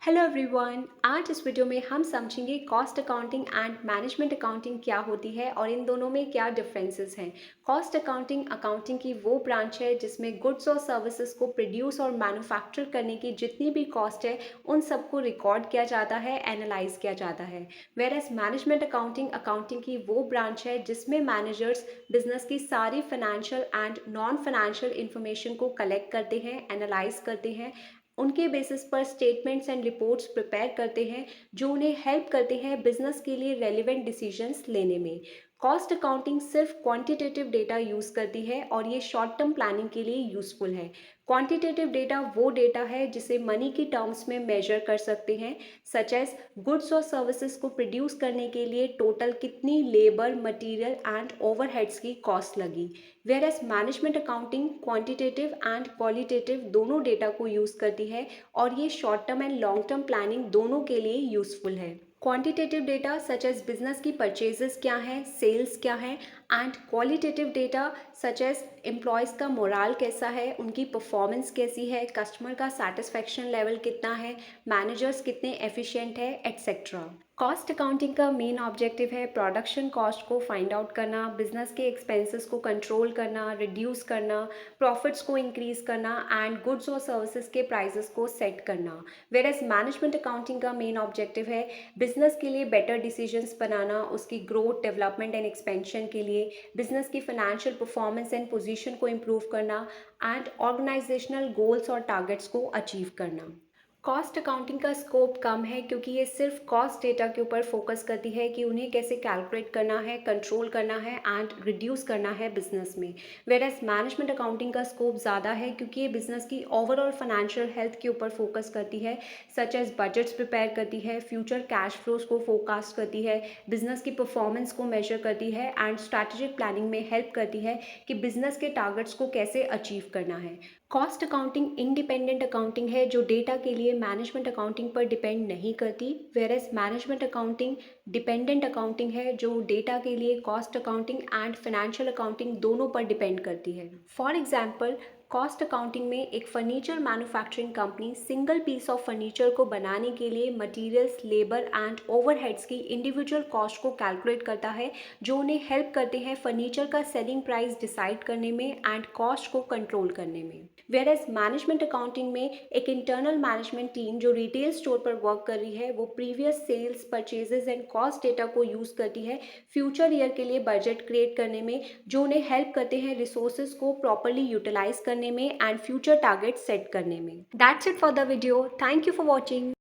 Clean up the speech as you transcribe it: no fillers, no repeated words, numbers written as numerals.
Hello everyone. आज इस video में हम समझेंगे cost accounting and management accounting क्या होती है और इन दोनों में क्या डिफरेंसेस हैं। कॉस्ट अकाउंटिंग अकाउंटिंग की वो ब्रांच है जिसमें गुड्स और सर्विसेज को प्रोड्यूस और मैन्युफैक्चर करने की जितनी भी कॉस्ट है उन सबको रिकॉर्ड किया जाता है, एनालाइज किया जाता है। वेयरएज मैनेजमेंट अकाउंटिंग अकाउंटिंग की वो ब्रांच है जिसमें मैनेजर्स बिजनेस की सारी financial and non financial information को कलेक्ट करते हैं, एनालाइज करते हैं, उनके बेसिस पर स्टेटमेंट्स एंड रिपोर्ट्स प्रिपेयर करते हैं जो उन्हें हेल्प करते हैं बिजनेस के लिए रेलिवेंट डिसीजंस लेने में। कॉस्ट अकाउंटिंग सिर्फ क्वांटिटेटिव डेटा यूज़ करती है और ये शॉर्ट टर्म प्लानिंग के लिए यूज़फुल है। क्वांटिटेटिव डेटा वो डेटा है जिसे मनी की टर्म्स में मेजर कर सकते हैं, सच एज गुड्स और सर्विसेज को प्रोड्यूस करने के लिए टोटल कितनी लेबर, मटेरियल एंड ओवरहेड्स की कॉस्ट लगी। Whereas management accounting quantitative and qualitative दोनों डेटा को यूज़ करती है और ये short term and long term planning दोनों के लिए यूज़फुल है। Quantitative data such as business की परचेजेस क्या हैं, सेल्स क्या हैं, and qualitative data such as employees का मोराल कैसा है, उनकी परफॉर्मेंस कैसी है, कस्टमर का सेटिस्फेक्शन लेवल कितना है, मैनेजर्स कितने एफिशिएंट है, एट्सेट्रा। कॉस्ट अकाउंटिंग का मेन ऑब्जेक्टिव है प्रोडक्शन कॉस्ट को फाइंड आउट करना, बिजनेस के एक्सपेंसेस को कंट्रोल करना, रिड्यूस करना, प्रॉफिट्स को इंक्रीज करना एंड गुड्स और सर्विसेज के प्राइसेस को सेट करना। वेयरएज मैनेजमेंट अकाउंटिंग का मेन ऑब्जेक्टिव है बिजनेस के लिए बेटर डिसीजंस बनाना, उसकी ग्रोथ, डेवलपमेंट एंड एक्सपेंशन के लिए बिजनेस की फाइनेंशियल परफॉर्मेंस एंड पोजीशन को इम्प्रूव करना एंड ऑर्गेनाइजेशनल गोल्स और टारगेट्स को अचीव करना। कॉस्ट अकाउंटिंग का स्कोप कम है क्योंकि ये सिर्फ कॉस्ट डेटा के ऊपर फोकस करती है कि उन्हें कैसे कैलकुलेट करना है, कंट्रोल करना है एंड रिड्यूस करना है बिजनेस में। वेयरएज मैनेजमेंट अकाउंटिंग का स्कोप ज़्यादा है क्योंकि ये बिजनेस की ओवरऑल फाइनेंशियल हेल्थ के ऊपर फोकस करती है, सच एज बजट्स प्रिपेयर करती है, फ्यूचर कैश फ्लोज को फोरकास्ट करती है, बिजनेस की परफॉर्मेंस को मेजर करती है एंड स्ट्रैटेजिक प्लानिंग में हेल्प करती है कि बिजनेस के टारगेट्स को कैसे अचीव करना है। कॉस्ट अकाउंटिंग इंडिपेंडेंट अकाउंटिंग है जो डेटा के लिए मैनेजमेंट अकाउंटिंग पर डिपेंड नहीं करती, whereas management accounting dependent accounting है जो डेटा के लिए cost accounting and financial accounting दोनों पर डिपेंड करती है। फॉर एग्जांपल, कॉस्ट अकाउंटिंग में एक furniture manufacturing company single piece of furniture को बनाने के लिए मटेरियल्स, लेबर एंड ओवरहेड्स की इंडिविजुअल कॉस्ट को कैलकुलेट करता है जो उन्हें हेल्प करते हैं फर्नीचर का सेलिंग प्राइस डिसाइड करने में एंड कॉस्ट को कंट्रोल करने में। वेयरएज मैनेजमेंट अकाउंटिंग में एक इंटरनल मैनेजमेंट टीम जो रिटेल स्टोर पर वर्क कर रही है वो previous sales, purchases and cost data को यूज़ करती है फ्यूचर ईयर के लिए बजट क्रिएट करने में, जो उन्हें हेल्प करते हैं रिसोर्सेज को प्रॉपरली यूटिलाइज करने में एंड फ्यूचर टारगेट सेट करने में। That's it for the video. Thank you for watching.